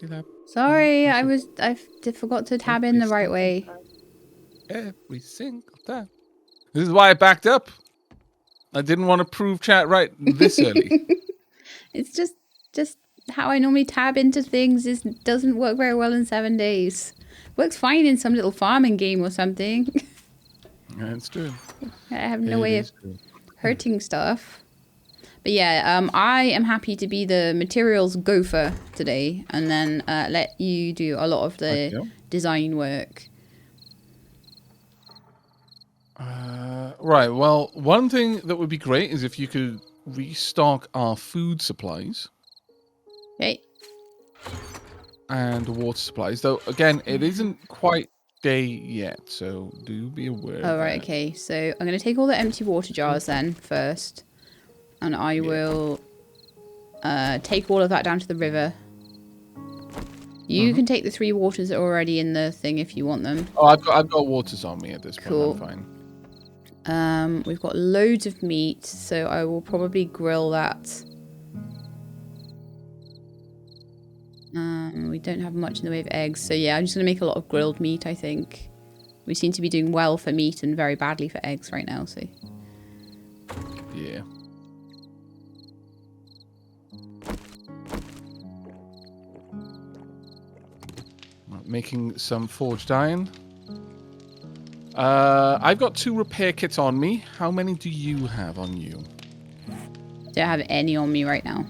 exactly that. Sorry, I forgot to tab in the right way. Every single time. This is why I backed up. I didn't want to prove chat right this early. It's just how I normally tab into things doesn't work very well in 7 days. Works fine in some little farming game or something. That's true. I have no It way of is true. hurting stuff. But yeah, I am happy to be the materials gopher today and then let you do a lot of the Okay. design work. Right. Well, one thing that would be great is if you could restock our food supplies Okay. and water supplies. Though, again, it isn't quite day yet, so do be aware Oh, of right, that. okay. So I'm going to take all the empty water jars then first. And I will take all of that down to the river. You can take the 3 waters that are already in the thing if you want them. Oh, I've got waters on me at this point. I'm Cool. fine. We've got loads of meat, so I will probably grill that. We don't have much in the way of eggs, so yeah, I'm just going to make a lot of grilled meat, I think. We seem to be doing well for meat and very badly for eggs right now, so... Yeah. Making some forged iron. I've got 2 repair kits on me. How many do you have on you? Don't have any on me right now.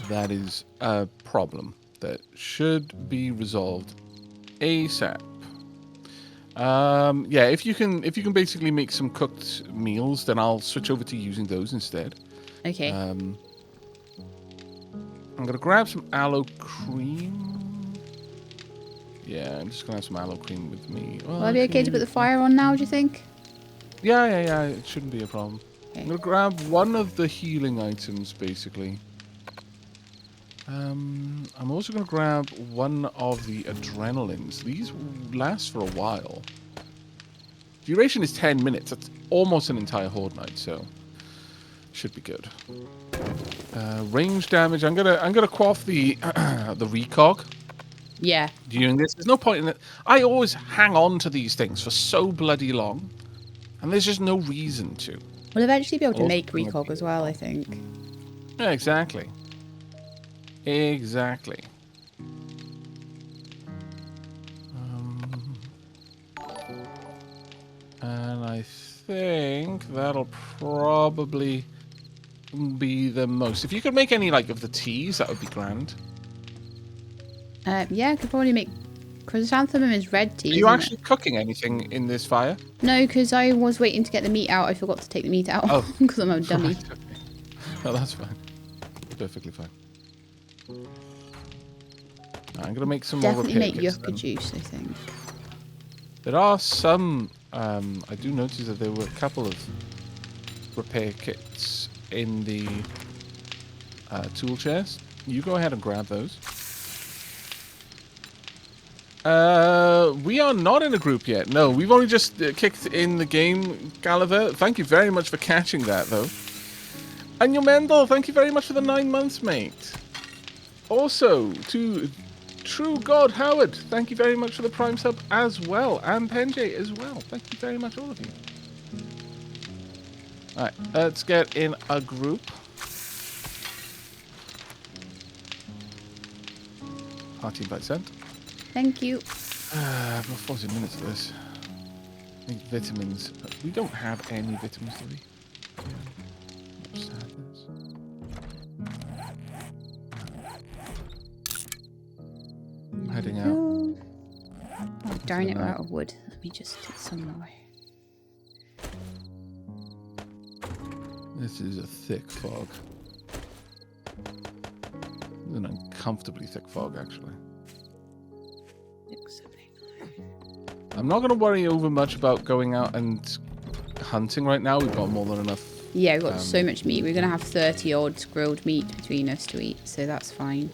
That is a problem that should be resolved ASAP. Yeah, if you can basically make some cooked meals, then I'll switch over to using those instead. Okay. I'm gonna grab some aloe cream. Yeah, I'm just gonna have some aloe cream with me. Well, Will I be okay to put the fire on now, do you think? Yeah. It shouldn't be a problem. Okay. I'm gonna grab one of the healing items, basically. I'm also gonna grab one of the adrenalines. These last for a while. Duration is 10 minutes. That's almost an entire horde night, so should be good. Range damage. I'm gonna quaff the the recog. Yeah. During this, there's no point in it. I always hang on to these things for so bloody long, and there's just no reason to. We'll eventually be able to Also, make recog as well, I think. Yeah, exactly. Exactly. And I think that'll probably be the most. If you could make any like of the teas, that would be grand. Yeah, I could probably make chrysanthemum is red tea. Are you actually cooking anything in this fire? No, because I was waiting to get the meat out. I forgot to take the meat out because I'm a dummy. Right, okay. Oh, that's fine. Perfectly fine. I'm gonna make some Definitely more make repair kits, yucca then. juice, I think. There are some. I do notice that there were a couple of repair kits in the tool chest. You go ahead and grab those. We are not in a group yet. No, we've only just kicked in the game, Gulliver. Thank you very much for catching that, though. And your Mendel, thank you very much for the 9 months, mate. Also, to True God Howard, thank you very much for the Prime sub as well. And Penjay as well. Thank you very much, all of you. Alright, let's get in a group. Party invite sent. Thank you. I've got 40 minutes of this. I need vitamins. But we don't have any vitamins, do we? Yeah. Sadness. I'm heading out. Oh, darn it, we're out of wood. Let me just get some more. This is a thick fog. An uncomfortably thick fog, actually. 6, 7, 8, 9. I'm not going to worry over much about going out and hunting right now. We've got more than enough. Yeah, we've got so much meat. We're going to have 30 odd grilled meat between us to eat, so that's fine.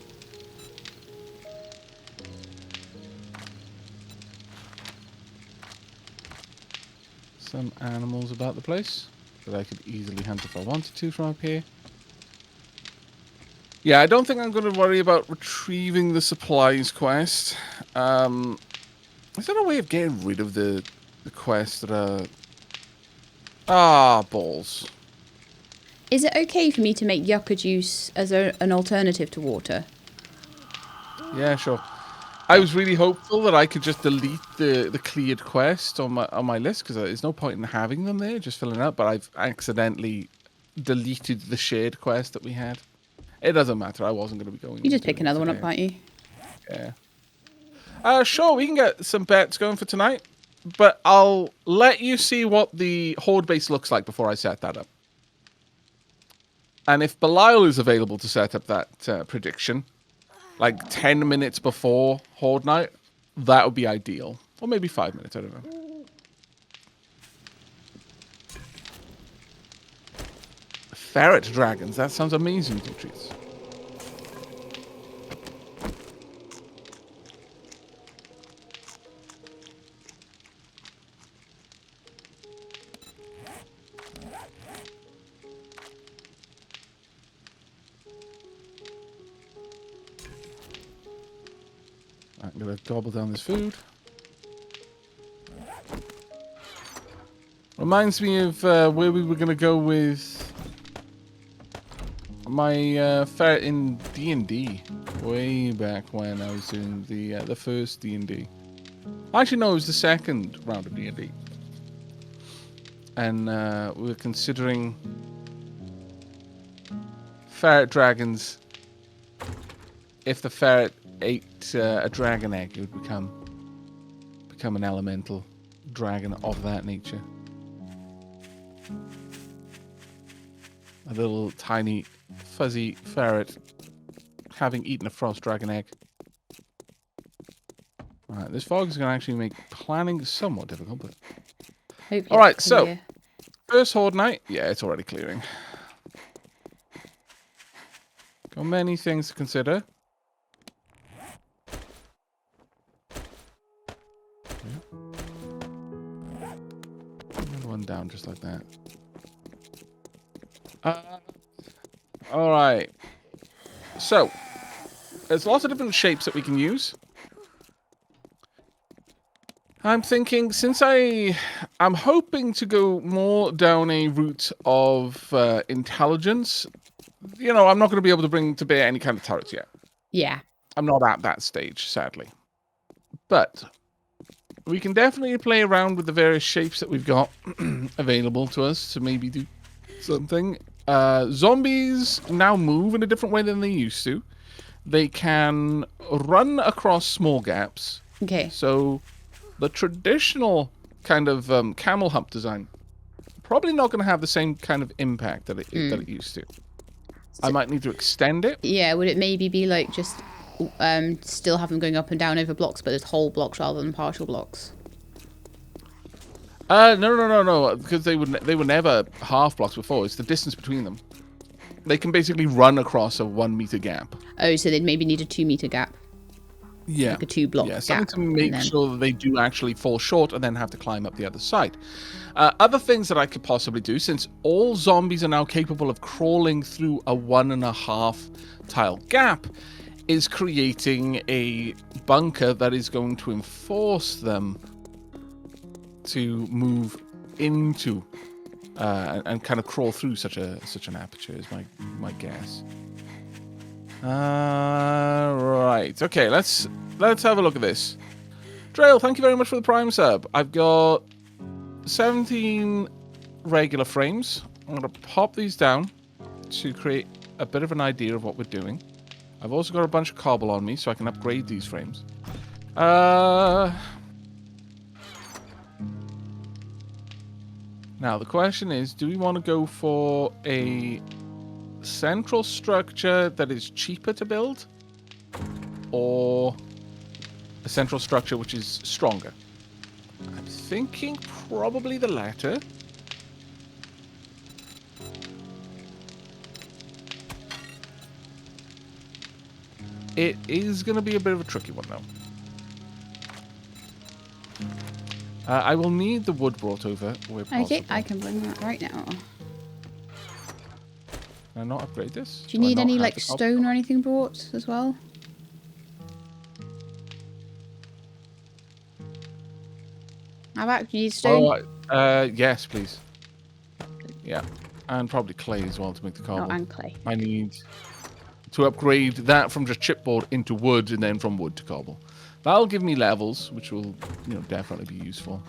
Some animals about the place that I could easily hunt if I wanted to from up here. Yeah, I don't think I'm going to worry about retrieving the supplies quest. Is there a way of getting rid of the quests that are... Ah, balls. Is it okay for me to make yucca juice as an alternative to water? Yeah, sure. I was really hopeful that I could just delete the cleared quest on my list, because there's no point in having them there, just filling up, but I've accidentally deleted the shared quest that we had. It doesn't matter. I wasn't going to be going You just doing pick it another one today. up, can't you? Yeah. Sure, we can get some bets going for tonight, but I'll let you see what the horde base looks like before I set that up. And if Belial is available to set up that prediction, like 10 minutes before horde night, that would be ideal. Or maybe 5 minutes, I don't know. Ferret dragons, that sounds amazing, Demetrius. I'm going to gobble down this food. Reminds me of where we were going to go with my ferret in D&D. Way back when I was doing the first D&D. Actually, no, it was the second round of D&D. And we were considering ferret dragons. If the ferret ate a dragon egg, it would become an elemental dragon of that nature. A little tiny fuzzy ferret having eaten a frost dragon egg. Alright, this fog is going to actually make planning somewhat difficult, but... Alright, so, first horde night. Yeah, it's already clearing. Got many things to consider. Another one down just like that. Alright. So, there's lots of different shapes that we can use. I'm thinking, since I'm hoping to go more down a route of intelligence, you know, I'm not going to be able to bring to bear any kind of turrets yet. Yeah. I'm not at that stage, sadly. But we can definitely play around with the various shapes that we've got available to us to maybe do something. Zombies now move in a different way than they used to. They can run across small gaps. Okay. So the traditional kind of camel hump design probably not going to have the same kind of impact that it used to. I might need to extend it. Yeah, would it maybe be like just still have them going up and down over blocks, but as whole blocks rather than partial blocks? No, because they were never half blocks before. It's the distance between them. They can basically run across a 1 meter gap. Oh, so they'd maybe need a 2 meter gap. Yeah. Like a 2 block gap. Something to make sure that they do actually fall short and then have to climb up the other side. Other things that I could possibly do, since all zombies are now capable of crawling through a 1.5 tile gap, is creating a bunker that is going to enforce them to move into and kind of crawl through such an aperture is my guess. Right. Okay, let's have a look at this. Trail, thank you very much for the Prime sub. I've got 17 regular frames. I'm going to pop these down to create a bit of an idea of what we're doing. I've also got a bunch of cobble on me, so I can upgrade these frames. Now, the question is, do we want to go for a central structure that is cheaper to build? Or a central structure which is stronger? I'm thinking probably the latter. It is going to be a bit of a tricky one, though. I will need the wood brought over where possible. Okay, I can bring that right now. Can I not upgrade this? Do you need any like stone or anything brought as well? How about do you need stone? Oh, yes, please. Yeah, and probably clay as well to make the cobble. Oh, and clay. I need to upgrade that from just chipboard into wood, and then from wood to cobble. That'll give me levels, which will, definitely be useful.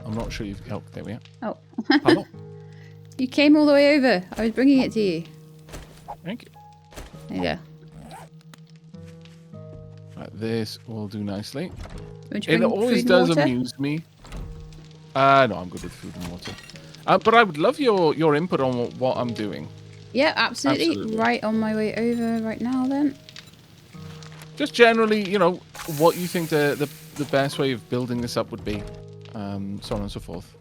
I'm not sure you've... Oh, there we are. Oh. Hello. You came all the way over. I was bringing it to you. Thank you. There you go. Right, this will do nicely. It always does amuse me. No, I'm good with food and water. But I would love your input on what I'm doing. Yeah, absolutely. Right on my way over right now then. Just generally, what you think the best way of building this up would be. So on and so forth.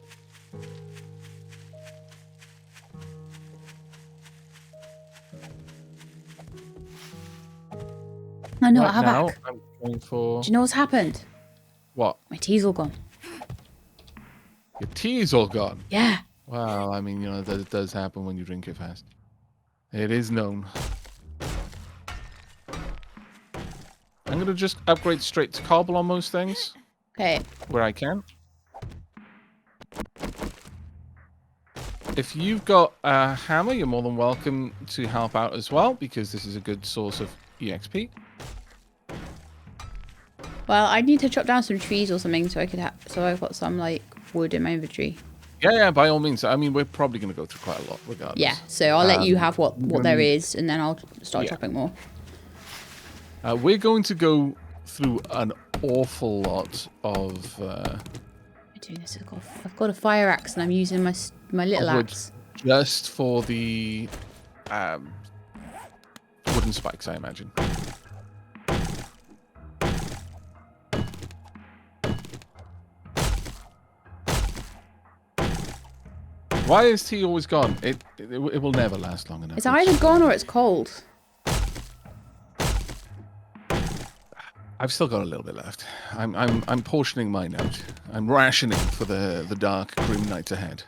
I know, right now, I'm going for... Do you know what's happened? What? My tea's all gone. Your tea's all gone? Yeah. Well, I mean, that does happen when you drink it fast. It is known. I'm going to just upgrade straight to cobble on most things. Okay. Where I can. If you've got a hammer, you're more than welcome to help out as well, because this is a good source of EXP. Well, I need to chop down some trees or something so I've got some like wood in my inventory. Yeah, by all means. I mean, we're probably going to go through quite a lot regardless. Yeah, so I'll let you have what there is, and then I'll start chopping more. We're going to go through an awful lot of... I'm doing this. I've got a fire axe, and I'm using my little axe. Just for the wooden spikes, I imagine. Why is tea always gone? It will never last long enough. It's either gone or it's cold. I've still got a little bit left. I'm portioning mine out. I'm rationing for the dark, grim nights ahead.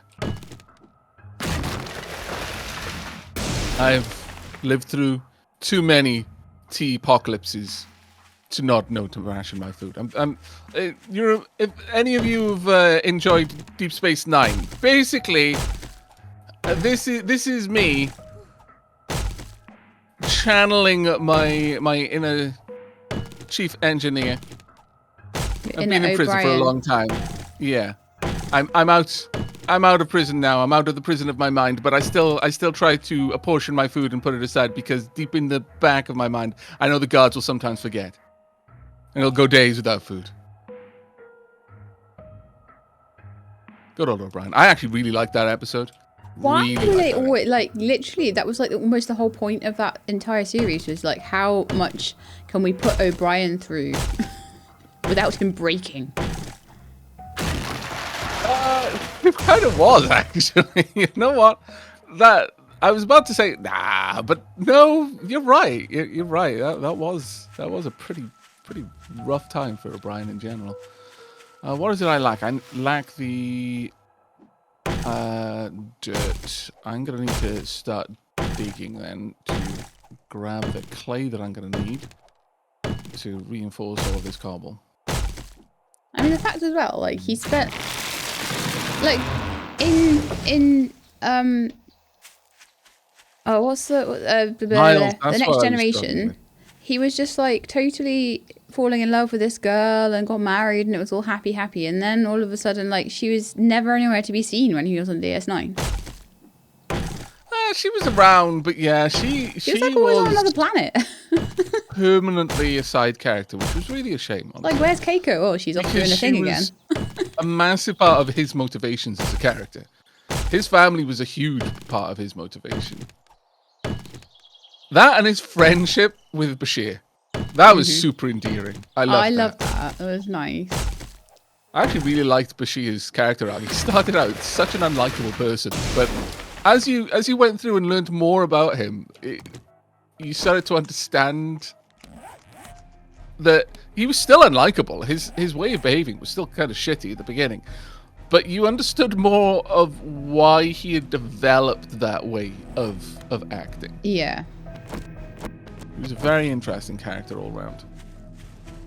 I've lived through too many tea apocalypses to not know to ration my food. If any of you have enjoyed Deep Space Nine, basically, this is me channeling my inner chief engineer. I've been in prison for a long time. Yeah, I'm out. I'm out of prison now. I'm out of the prison of my mind, but I still try to apportion my food and put it aside because deep in the back of my mind, I know the guards will sometimes forget. And it'll go days without food. Good old O'Brien. I actually really liked that episode. Why do they always, like, literally, that was like almost the whole point of that entire series was like, how much can we put O'Brien through without him breaking? It kind of was, actually. You know what? That I was about to say, nah, but no, you're right. You're right. That was a pretty rough time for O'Brien in general. What is it I lack? I lack the dirt. I'm gonna need to start digging then to grab the clay that I'm gonna need to reinforce all of this cobble. I mean, the fact as well, like he spent like in oh, what's the Next Generation? He was just like totally falling in love with this girl and got married and it was all happy, and then all of a sudden, like, she was never anywhere to be seen when he was on DS9. She was around, but yeah, she was like always on another planet. Permanently a side character, which was really a shame. Honestly. Like, where's Keiko? Oh, she's off doing a thing again. A massive part of his motivations as a character. His family was a huge part of his motivation. That and his friendship with Bashir. That was super endearing. I loved that. It was nice. I actually really liked Bashir's character arc. He started out such an unlikable person, but as you went through and learned more about him, you started to understand that he was still unlikable. His way of behaving was still kind of shitty at the beginning, but you understood more of why he had developed that way of acting. Yeah. He was a very interesting character all around.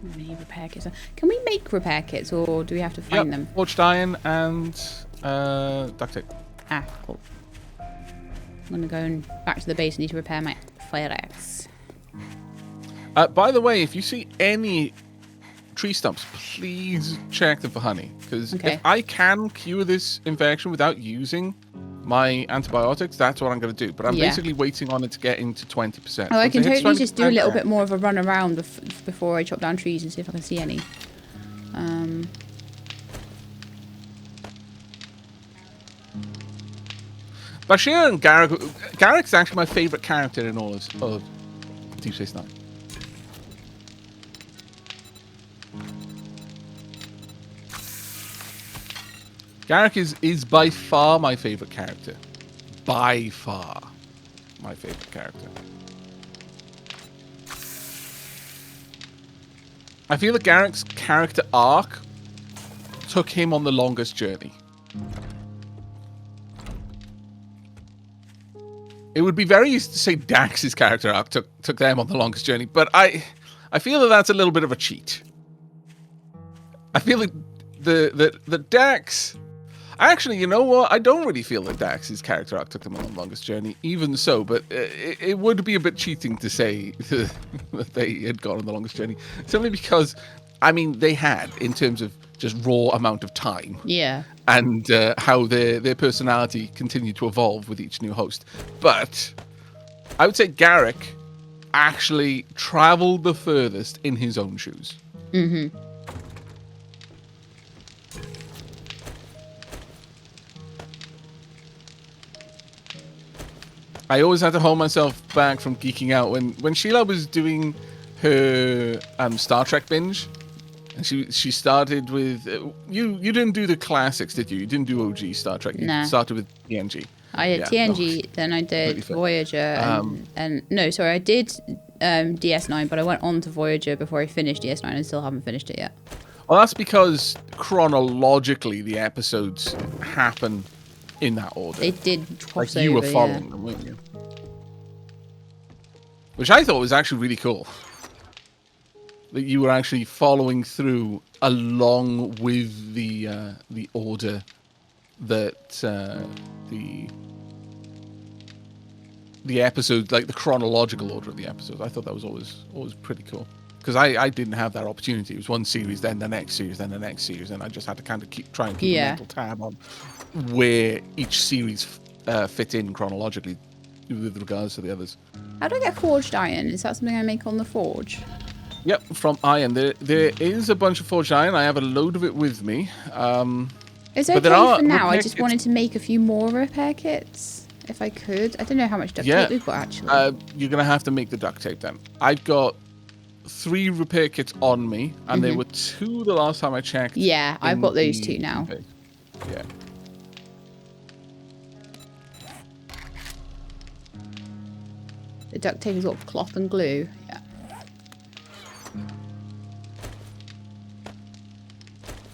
Maybe repair kits. Can we make repair kits, or do we have to find them? Forged iron and duct tape. Ah, cool. I'm gonna go back to the base. I need to repair my fire axe. By the way, if you see any tree stumps, please check them for honey. Because if I can cure this infection without using my antibiotics, that's what I'm going to do. But I'm basically waiting on it to get into 20%. Oh, I can totally just do a little bit more of a run around before I chop down trees and see if I can see any. Bashir and Garrick's actually my favourite character in all of Deep Space Nine. Garrick is by far my favourite character. By far my favourite character. I feel that Garrick's character arc took him on the longest journey. It would be very easy to say Dax's character arc took them on the longest journey, but I feel that that's a little bit of a cheat. I feel like the Dax... Actually, you know what? I don't really feel that Dax's character arc took them on the longest journey, even so, but it would be a bit cheating to say that they had gone on the longest journey, simply because, I mean, they had, in terms of just raw amount of time. Yeah. And how their personality continued to evolve with each new host. But I would say Garrick actually traveled the furthest in his own shoes. Mm-hmm. I always had to hold myself back from geeking out when Sheila was doing her Star Trek binge. And she started with you didn't do the classics, did you? You didn't do OG Star Trek. You started with TNG. I did TNG, then I did Voyager, and no, sorry, I did DS9, but I went on to Voyager before I finished DS9 and still haven't finished it yet. Well, that's because chronologically the episodes happen in that order. They did cross over, you were following them, weren't you? Which I thought was actually really cool. That you were actually following through along with the order that the episode, like the chronological order of the episodes. I thought that was always pretty cool, because I didn't have that opportunity. It was one series, then the next series, then the next series, and I just had to kind of try and keep a mental tab on where each series fit in chronologically with regards to the others. How do I get forged iron? Is that something I make on the forge? Yep, from iron. There is a bunch of forged iron. I have a load of it with me. It's okay for now. I just wanted to make a few more repair kits, if I could. I don't know how much duct tape we've got, actually. You're going to have to make the duct tape then. I've got 3 repair kits on me, and there were 2 the last time I checked. Yeah, I've got those 2 now. Okay. Yeah. The duct tape is what, cloth and glue? Yeah.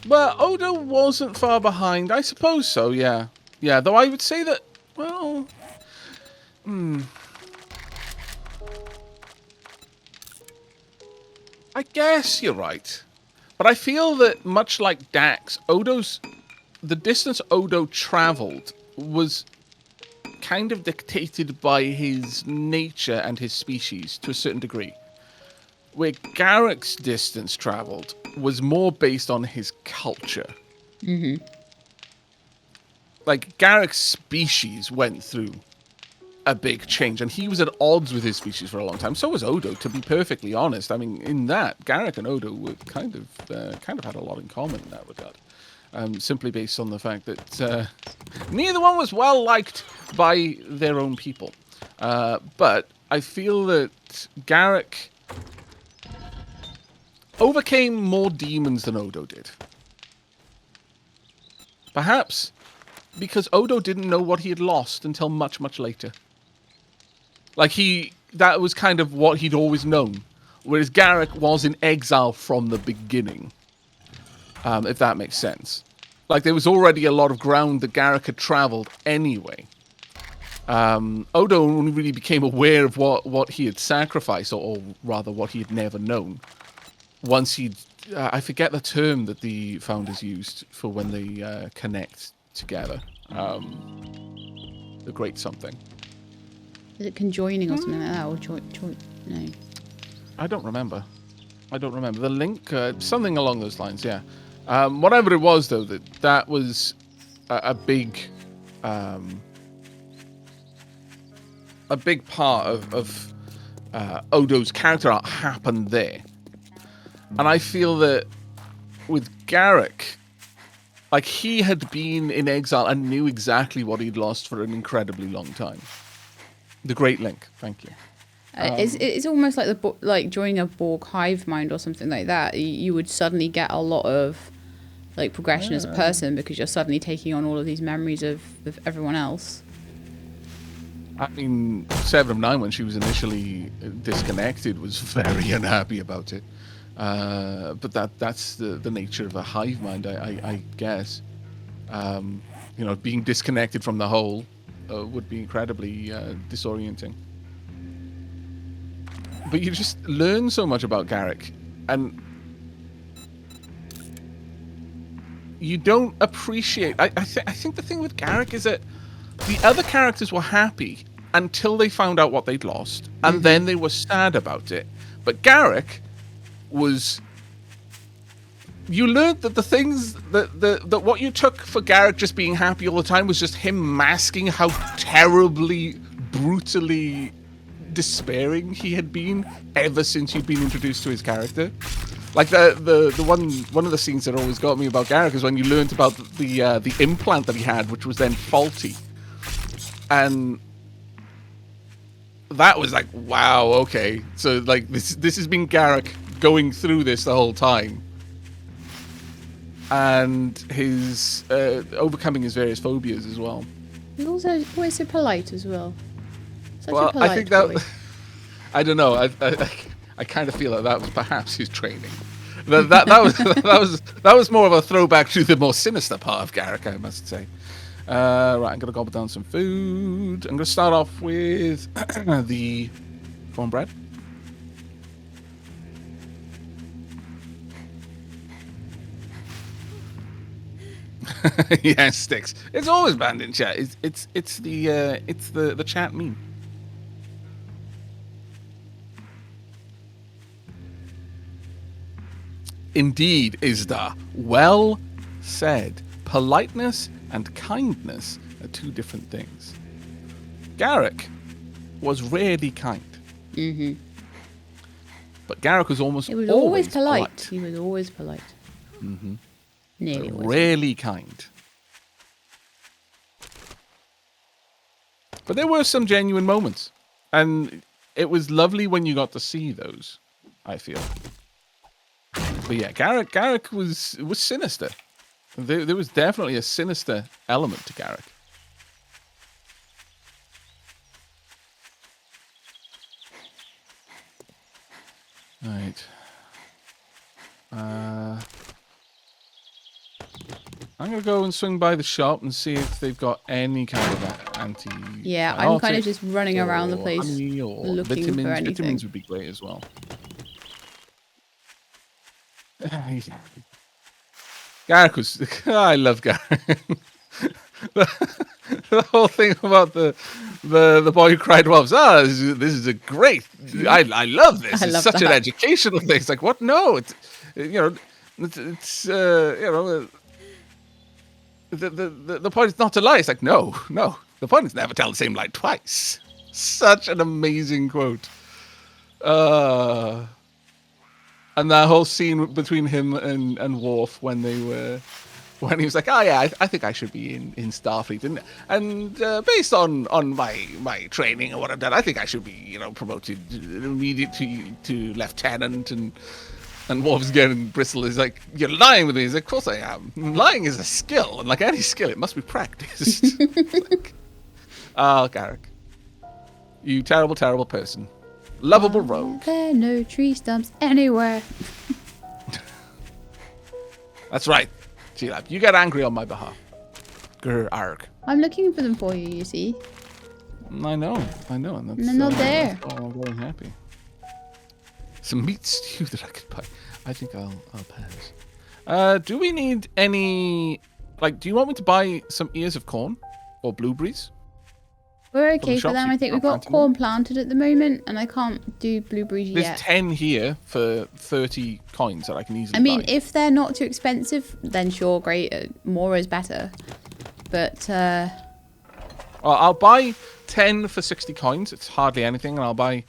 Well, Odo wasn't far behind. I suppose so, yeah. Yeah, though I would say that, well... I guess you're right. But I feel that, much like Dax, the distance Odo travelled was kind of dictated by his nature and his species to a certain degree. Where Garrick's distance travelled was more based on his culture. Mm-hmm. Like, Garrick's species went through a big change, and he was at odds with his species for a long time. So was Odo, to be perfectly honest. I mean, in that, Garrick and Odo were kind of had a lot in common in that regard. Simply based on the fact that neither one was well liked by their own people. But I feel that Garrick overcame more demons than Odo did. Perhaps because Odo didn't know what he had lost until much, much later. Like, that was kind of what he'd always known. Whereas Garrick was in exile from the beginning. If that makes sense. Like, there was already a lot of ground that Garrick had traveled anyway. Odo only really became aware of what he had sacrificed, or rather what he had never known, once he'd... I forget the term that the founders used for when they connect together. The great something. Is it conjoining or something like that? Or joint? No. I don't remember. The link, something along those lines, yeah. Whatever it was, though, that was a big part of Odo's character arc happened there. And I feel that with Garrick, like, he had been in exile and knew exactly what he'd lost for an incredibly long time. The Great Link, thank you. It's almost like like joining a Borg hive mind or something like that. You would suddenly get a lot of like progression as a person because you're suddenly taking on all of these memories of everyone else. I mean, 7 of 9, when she was initially disconnected, was very unhappy about it. But that's the nature of a hive mind, I guess. Being disconnected from the whole would be incredibly disorienting. But you just learn so much about Garrick, and you don't appreciate... I think the thing with Garrick is that the other characters were happy until they found out what they'd lost, and then they were sad about it. But Garrick was... You learned that the things that what you took for Garrick just being happy all the time was just him masking how terribly, brutally despairing he had been ever since you'd been introduced to his character. Like the one of the scenes that always got me about Garrick is when you learned about the implant that he had, which was then faulty, and that was like, wow, okay, so like this has been Garrick going through this the whole time, and his overcoming his various phobias as well. He's also always so polite as well. Well, I think that... I don't know. I kind of feel like that was perhaps his training. That was more of a throwback to the more sinister part of Garrick, I must say. Right, I'm going to gobble down some food. I'm going to start off with the cornbread. Yeah, sticks. It's always banned in chat. It's the chat meme. Indeed, Isda. Well said. Politeness and kindness are two different things. Garrick was rarely kind. Mm-hmm. But Garrick was almost always polite. He was always polite. Mm-hmm. Nearly always. Rarely kind. But there were some genuine moments. And it was lovely when you got to see those, I feel. But yeah, Garrick was sinister. There was definitely a sinister element to Garrick. Right. I'm going to go and swing by the shop and see if they've got any kind of anti... Yeah, I'm kind of just running around the place looking for anything. Vitamins would be great as well. Garrick was... I love Garrick. The whole thing about the boy who cried wolves. This is a great... I love this. It's such an educational thing. It's like, what? No, it's the point is not to lie. It's like, no. The point is never tell the same lie twice. Such an amazing quote. And that whole scene between him and Worf when he was like, oh yeah, I think I should be in Starfleet, and based on my training and what I've done, I think I should be promoted immediately to lieutenant. And Worf's getting bristle is like, you're lying with me. He's like, of course I am. Lying is a skill, and like any skill, it must be practiced. Garrick, you terrible, terrible person. Lovable rogue. There are no tree stumps anywhere. That's right. G-Lab, you get angry on my behalf. Grr, arg. I'm looking for them for you, you see. I know, and that's, And they're not there. that's why I'm very happy. Some meat stew that I could buy. I think I'll pass. Do we need any... Like, do you want me to buy some ears of corn? Or blueberries? We're okay shop, for them. so I think you we've can't got plant corn planted at the moment, and I can't do blueberries There's yet. 10 here for 30 coins that I can easily I mean, buy. if they're not too expensive, then sure, great. More is better. But, Well, I'll buy 10 for 60 coins. It's hardly anything. And I'll buy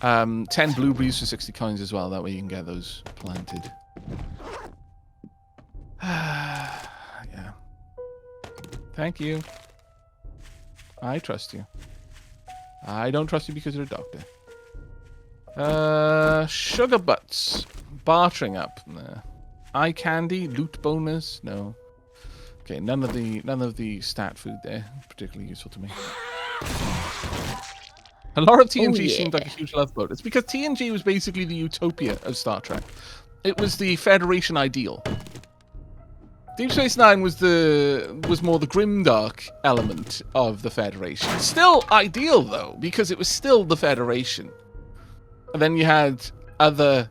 10 blueberries for 60 coins as well. That way you can get those planted. Yeah. Thank you. I trust you. I don't trust you because you're a doctor. Sugar butts. Bartering up. Nah. Eye candy. Loot bonus. No. Okay, none of the stat food there. Particularly useful to me. A lot of TNG seemed like a huge love boat. It's because TNG was basically the utopia of Star Trek. It was the Federation ideal. Deep Space Nine was more the grimdark element of the Federation. Still ideal though, because it was still the Federation. And then you had other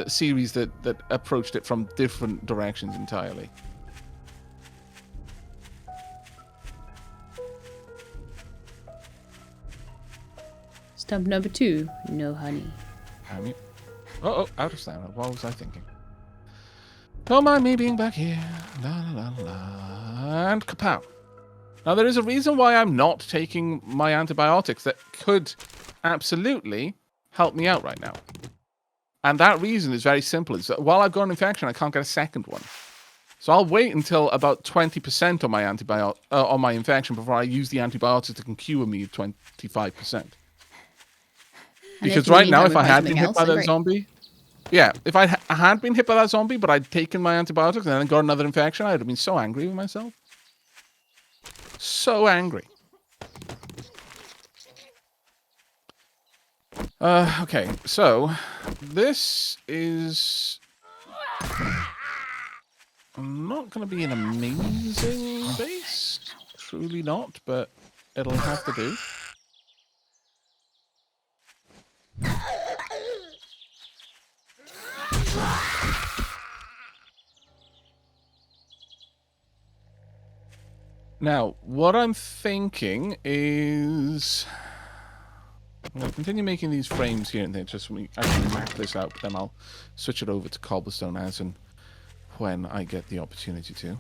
series that approached it from different directions entirely. stump number 2, no honey. Oh, out of stamina. What was I thinking? Don't mind me being back here. La la la la. And kapow. Now, there is a reason why I'm not taking my antibiotics that could absolutely help me out right now. And that reason is very simple. It's that while I've got an infection, I can't get a second one. So I'll wait until about 20% on my on my infection before I use the antibiotics that can cure me at 25%. Because right now, if I had been hit by that zombie... Yeah, if I had been hit by that zombie, but I'd taken my antibiotics and then got another infection, I'd have been so angry with myself. So angry. Okay, so this is not going to be an amazing base. Truly not, but it'll have to do. Now, what I'm thinking is... I'm going to continue making these frames here and there, just so we actually map this out, but then I'll switch it over to cobblestone as and when I get the opportunity to.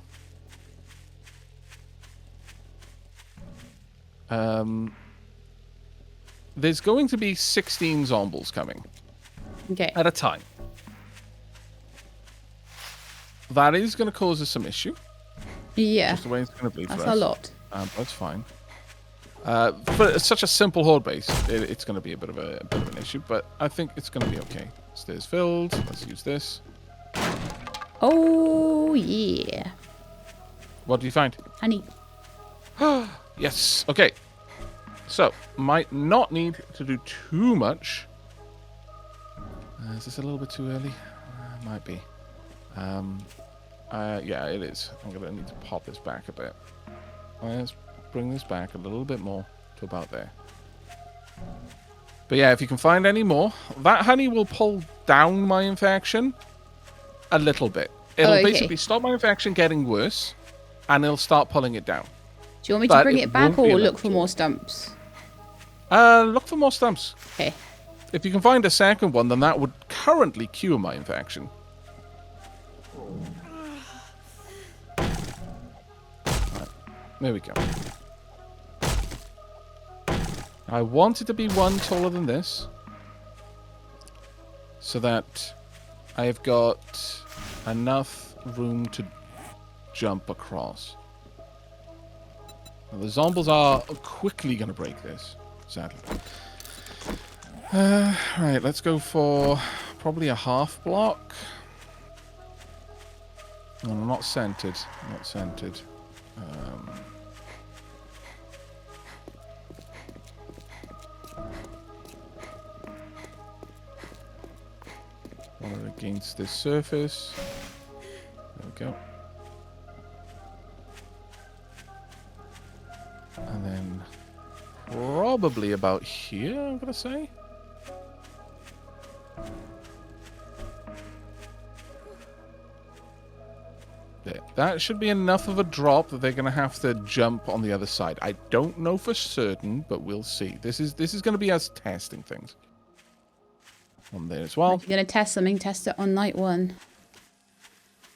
There's going to be 16 zombies coming. Okay. At a time. That is going to cause us some issue. Yeah. Just the way it's going to be for us. That's a lot. That's fine. For such a simple horde base, it's going to be a bit of an issue, but I think it's going to be okay. Stairs filled. Let's use this. Oh yeah. What do you find? Honey. Yes. Okay. So might not need to do too much. Is this a little bit too early? Might be. Yeah, it is. I'm going to need to pop this back a bit. Let's bring this back a little bit more to about there. But yeah, if you can find any more, that honey will pull down my infection a little bit. It'll basically stop my infection getting worse, and it'll start pulling it down. Do you want me to bring it back or look for more stumps? Look for more stumps. Okay. If you can find a second one, then that would currently cure my infection. Right, there we go. I want it to be one taller than this, so that I've got enough room to jump across. Now, the zombies are quickly going to break this, sadly. Right, let's go for probably a half block. No, not centered. Not centered. Against this surface. we go. And then probably about here, I'm going to say. There. That should be enough of a drop that they're going to have to jump on the other side. I don't know for certain, but we'll see. This is going to be us testing things. On there as well. If you're going to test something, test it on night 1.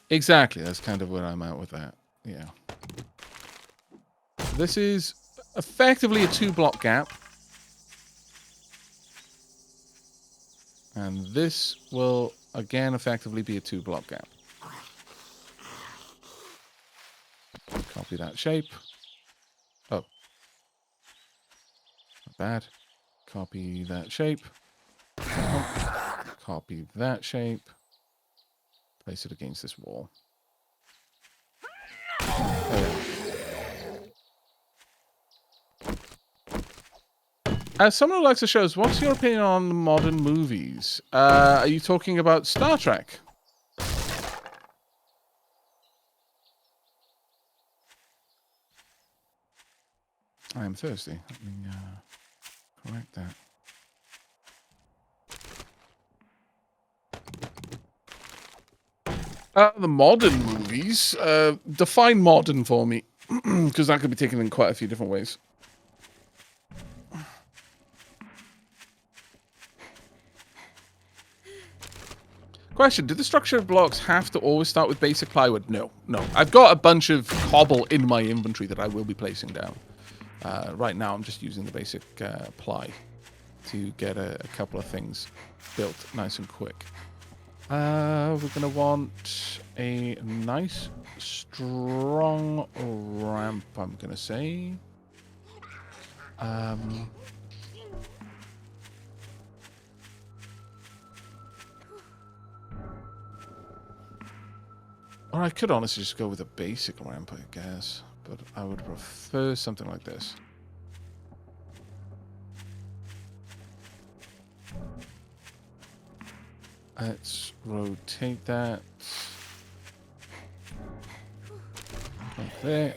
Exactly. That's kind of where I'm at with that. Yeah. This is effectively a 2-block gap. And this will, again, effectively be a 2-block gap. Copy that shape. Oh. Not bad. Copy that shape. Copy that shape. Place it against this wall. As someone who likes the shows, what's your opinion on modern movies? Are you talking about Star Trek? I am thirsty. Let me correct that. The modern movies. Define modern for me. Because that could be taken in quite a few different ways. Question, do the structure of blocks have to always start with basic plywood? No, no. I've got a bunch of cobble in my inventory that I will be placing down. Right now I'm just using the basic ply to get a couple of things built nice and quick. We're going to want a nice, strong ramp, I'm going to say. Or I could honestly just go with a basic ramp, I guess. But I would prefer something like this. Let's rotate that. Like there.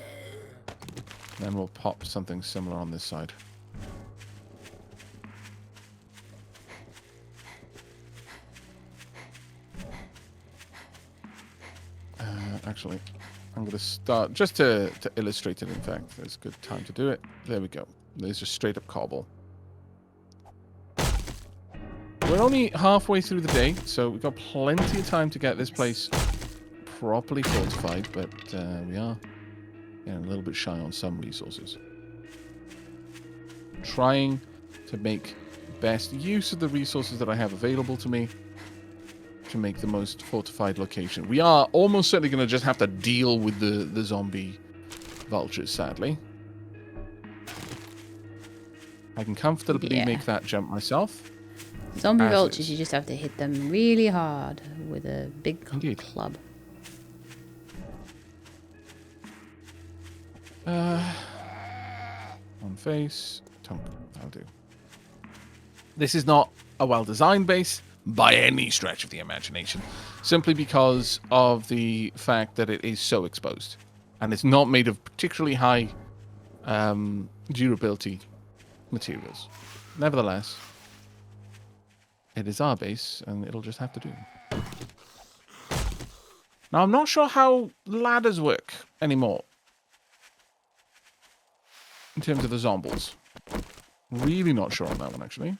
Then we'll pop something similar on this side. Actually, I'm going to start, just to illustrate it, in fact. It's a good time to do it. There we go. There's just straight up cobble. We're only halfway through the day, so we've got plenty of time to get this place properly fortified, but we are getting a little bit shy on some resources. Trying to make best use of the resources that I have available to me to make the most fortified location. We are almost certainly going to just have to deal with the zombie vultures, sadly. I can comfortably make that jump myself. Zombie vultures, you just have to hit them really hard with a big club. On face. Tonk. That'll do. This is not a well-designed base by any stretch of the imagination, simply because of the fact that it is so exposed. And it's not made of particularly high durability materials. Nevertheless, it is our base, and it'll just have to do. Now, I'm not sure how ladders work anymore in terms of the zombies. Really not sure on that one, actually.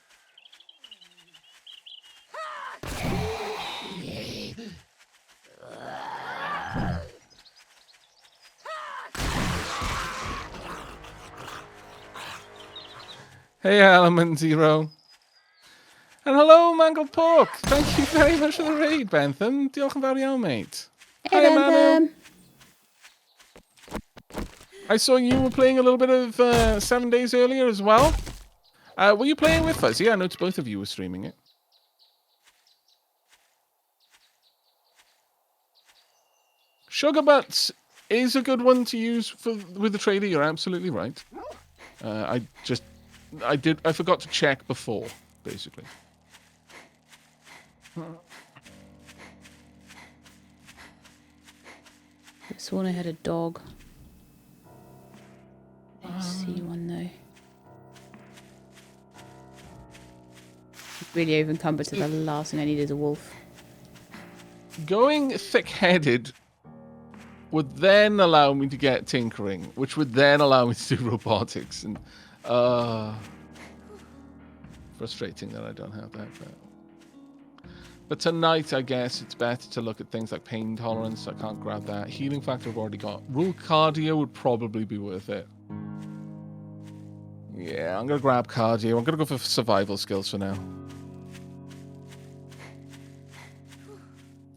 Hey, Element Zero. And hello, Mangled Pork. Thank you very much for the raid, Bentham. Diolch yn fawr iawn, mate. Hey, Bentham. I saw you were playing a little bit of 7 days earlier as well. Were you playing with Fuzzy? I noticed both of you were streaming it. Sugar Butts is a good one to use with the trader. You're absolutely right. I forgot to check before, basically. sworn I had a dog. I don't see one though. Really over encumbered, so the last thing I need is a wolf. Going thick-headed would then allow me to get tinkering, which would then allow me to do robotics, and frustrating that I don't have that. But tonight, I guess it's better to look at things like pain tolerance. I can't grab that. Healing factor I've already got. Rule cardio would probably be worth it. Yeah, I'm gonna grab cardio. I'm gonna go for survival skills for now.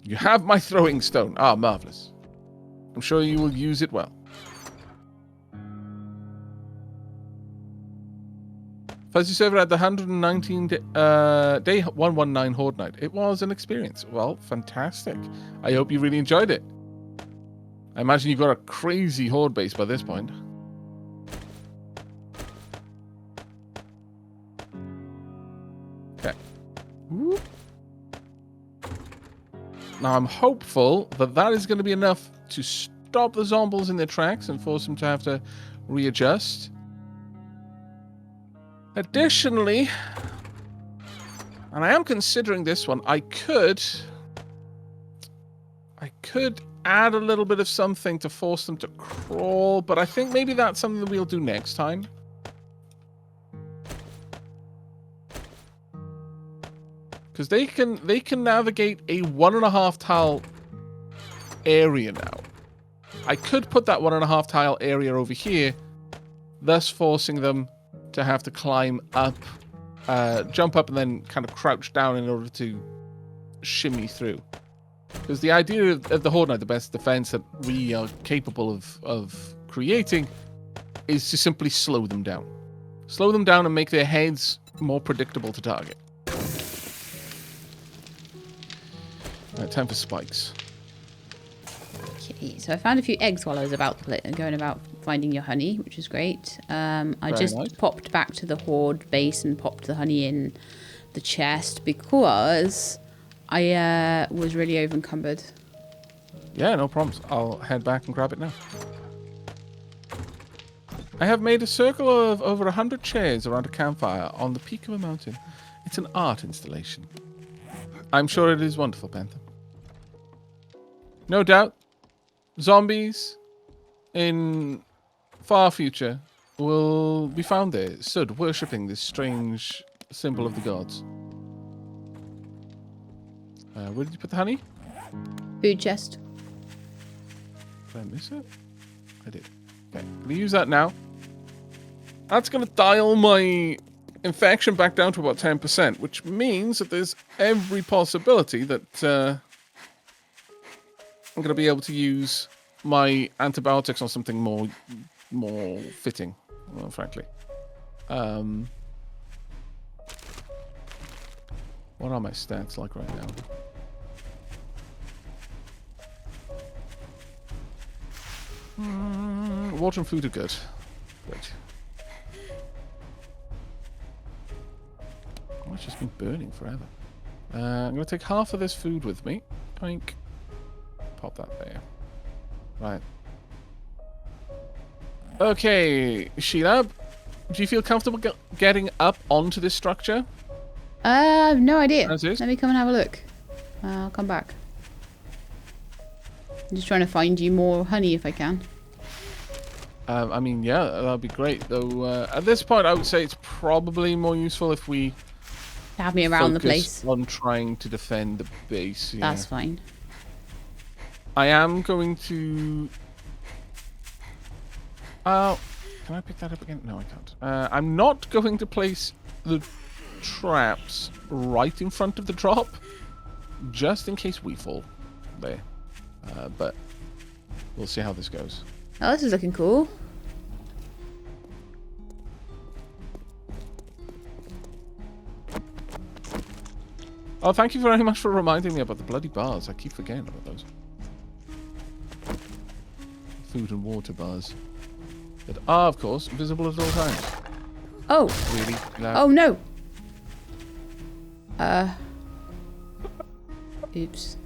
You have my throwing stone. Ah, marvelous. I'm sure you will use it well. Fuzzy Server had the 119 day 119 Horde Night. It was an experience. Well, fantastic. I hope you really enjoyed it. I imagine you've got a crazy Horde base by this point. Okay. Whoop. Now, I'm hopeful that that is going to be enough to stop the zombies in their tracks and force them to have to readjust. Additionally, and I am considering this one, I could add a little bit of something to force them to crawl, but I think maybe that's something that we'll do next time. Because they can navigate a 1.5 tile area now. I could put that 1.5 tile area over here, thus forcing them to have to climb up, jump up, and then kind of crouch down in order to shimmy through. Because the idea of the Horde Knight, the best defense that we are capable of creating, is to simply slow them down. Slow them down and make their heads more predictable to target. Right, time for spikes. Okay, so I found a few eggs while I was going about finding your honey, which is great. I just popped back to the Horde base and popped the honey in the chest because I was really over encumbered. Yeah, no problems. I'll head back and grab it now. I have made a circle of over 100 chairs around a campfire on the peak of a mountain. It's an art installation. I'm sure it is wonderful, Panther. No doubt, zombies in far future will be found there, stood worshipping this strange symbol of the gods. Where did you put the honey? Food chest. Did I miss it? I did. Okay, I'm gonna use that now. That's gonna dial my infection back down to about 10%, which means that there's every possibility that I'm going to be able to use my antibiotics on something more fitting, well, frankly. What are my stats like right now? Water and food are good. Good. Oh, it's just been burning forever. I'm going to take half of this food with me. Pink. Pop that there. Right. Okay, Sheila, do you feel comfortable getting up onto this structure? I have no idea. Let me come and have a look. I'll come back. I'm just trying to find you more honey if I can. I mean, yeah, that'd be great. Though at this point, I would say it's probably more useful if we have me around the place on trying to defend the base. Yeah. That's fine. I am going to. Can I pick that up again? No, I can't. I'm not going to place the traps right in front of the drop, just in case we fall there. But we'll see how this goes. Oh, this is looking cool. Oh, thank you very much for reminding me about the bloody bars. I keep forgetting about those. Food and water bars. That are, of course, visible at all times. Oh. Really? No. Oh, no. Oops.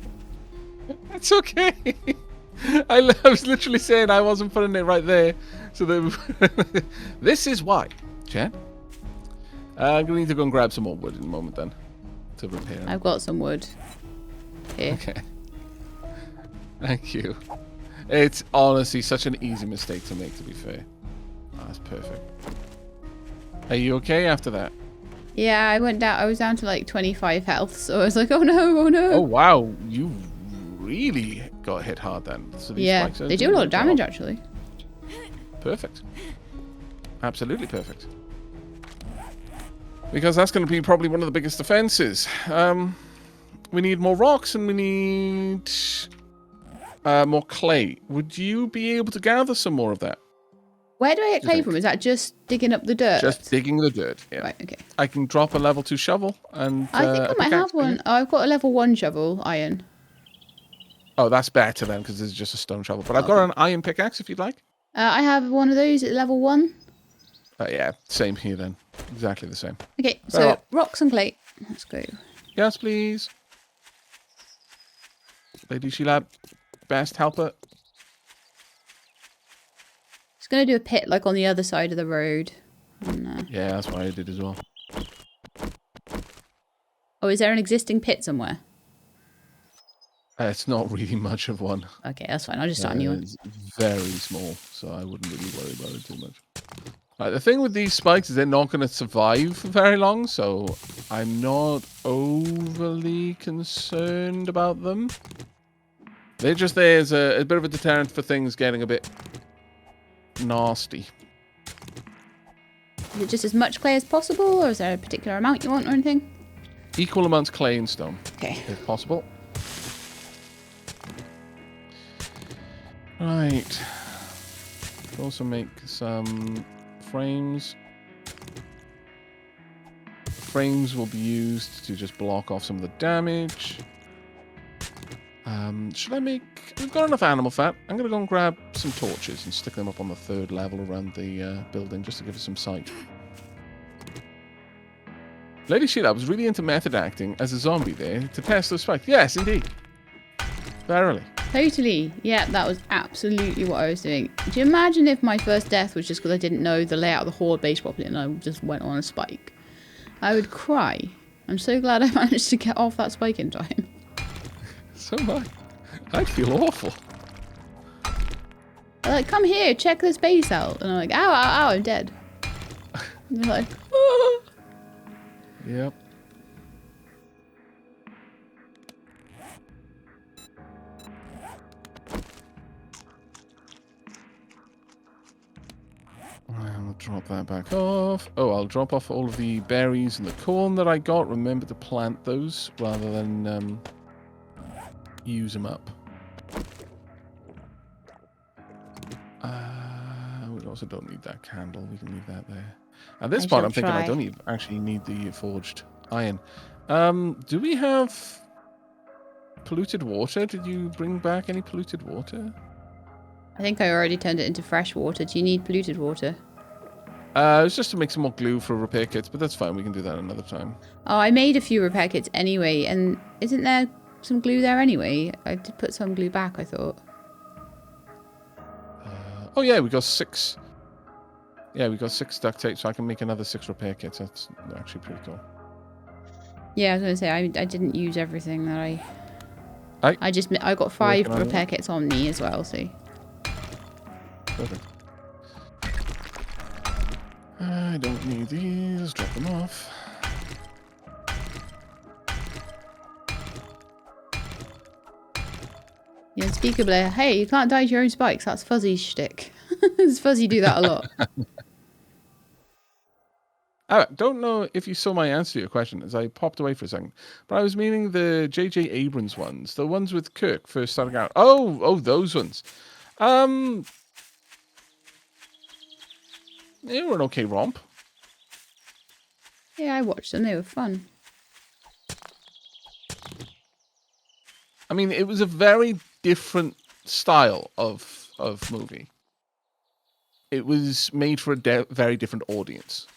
It's okay. I was literally saying I wasn't putting it right there. So that this is why, Jen. I'm going to need to go and grab some more wood in a moment then to repair it. I've got some wood here. Okay. Thank you. It's honestly such an easy mistake to make, to be fair. Oh, that's perfect. Are you okay after that? Yeah, I went down. I was down to like 25 health, so I was like, oh no, oh no. Oh wow, you really got hit hard then. So these Yeah, spikes are they do a doing lot of their damage job. actually. Perfect. Absolutely perfect. Because that's going to be probably one of the biggest defenses. We need more rocks and we need more clay. Would you be able to gather some more of that? Where do I get clay from? Is that just digging up the dirt? Just digging the dirt. Yeah. Right, okay. I can drop a level 2 shovel and I think I a might pickaxe have one. Oh, I've got a level 1 shovel, iron. Oh, that's better then because this is just a stone shovel. But I've got an iron pickaxe if you'd like. I have one of those at level 1. Yeah, same here then. Exactly the same. Okay, so rocks and clay. Let's go. Yes, please. Lady Sheila, best helper. Just gonna do a pit like on the other side of the road. Yeah, that's what I did as well. Oh, is there an existing pit somewhere? It's not really much of one. Okay, that's fine. I'll just start a new one. It's very small, so I wouldn't really worry about it too much. Right, the thing with these spikes is they're not going to survive for very long, so I'm not overly concerned about them. They're just there as a bit of a deterrent for things getting a bit nasty. Is it just as much clay as possible, or is there a particular amount you want or anything? Equal amounts clay and stone, Okay. if possible. Right. Also make some frames. Frames will be used to just block off some of the damage. Should I make... We've got enough animal fat. I'm going to go and grab some torches and stick them up on the 3rd level around the building just to give us some sight. Lady Sheila was really into method acting as a zombie there to test those spikes. Yes, indeed. Verily. Totally. Yeah, that was absolutely what I was doing. Do you imagine if my first death was just because I didn't know the layout of the horde base properly and I just went on a spike? I would cry. I'm so glad I managed to get off that spike in time. So am I. I'd feel awful. They're like, come here, check this base out. And I'm like, ow, ow, ow, I'm dead. And they're like, oh. Yep. I'll drop that back off. Oh, I'll drop off all of the berries and the corn that I got. Remember to plant those rather than use them up. We also don't need that candle. We can leave that there. At this point, I'm thinking I don't even actually need the forged iron. Do we have polluted water? Did you bring back any polluted water? I think I already turned it into fresh water. Do you need polluted water? It's just to make some more glue for repair kits, but that's fine. We can do that another time. Oh, I made a few repair kits anyway, and isn't there some glue there anyway? I did put some glue back, I thought. Oh yeah, we got 6. Yeah, we got 6 duct tape, so I can make another 6 repair kits. That's actually pretty cool. Yeah, I was gonna say I didn't use everything that I I got 5 repair kits on me as well. So. Perfect. I don't need these. Drop them off. Yeah, unspeakably. Hey, you can't dodge your own spikes. That's Fuzzy's shtick. Does Fuzzy do that a lot? I don't know if you saw my answer to your question as I popped away for a second, but I was meaning the J.J. Abrams ones, the ones with Kirk first starting out. Oh, those ones. They were an okay romp. Yeah, I watched them. They were fun. I mean, it was a very different style of movie. It was made for a very different audience.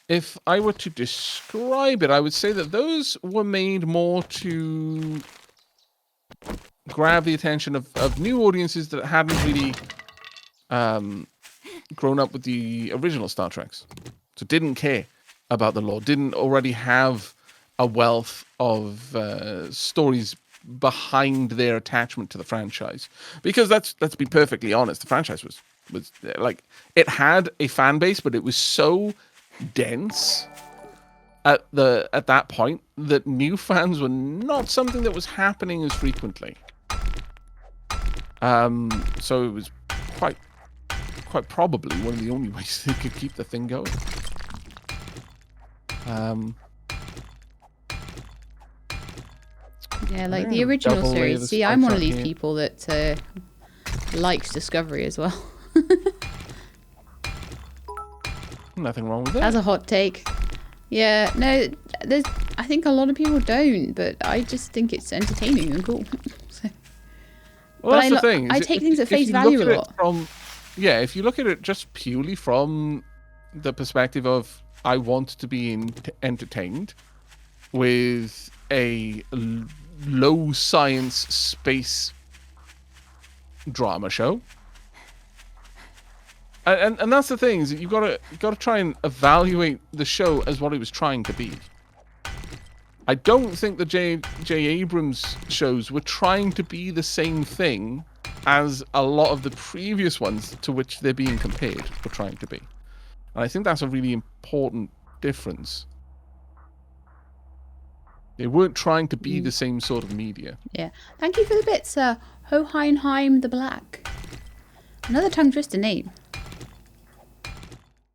If I were to describe it, I would say that those were made more to grab the attention of new audiences that hadn't really grown up with the original Star Treks. So didn't care about the lore, didn't already have a wealth of stories behind their attachment to the franchise. Because let's be perfectly honest, the franchise was like, it had a fan base, but it was so dense at that point that new fans were not something that was happening as frequently. So it was quite probably one of the only ways they could keep the thing going. Yeah, like the original series. See, I'm one of these people that likes Discovery as well. Nothing wrong with that. That's a hot take. Yeah, no, I think a lot of people don't, but I just think it's entertaining and cool. So. Well, that's the thing. I take things at face value a lot. If you look at it just purely from the perspective of I want to be entertained with a low science space drama show, and that's the thing, is that you've got to try and evaluate the show as what it was trying to be. I don't think the J. Abrams shows were trying to be the same thing as a lot of the previous ones to which they're being compared were trying to be. And I think that's a really important difference. They weren't trying to be the same sort of media. Yeah. Thank you for the bits, Hohenheim the Black. Another tongue twister name.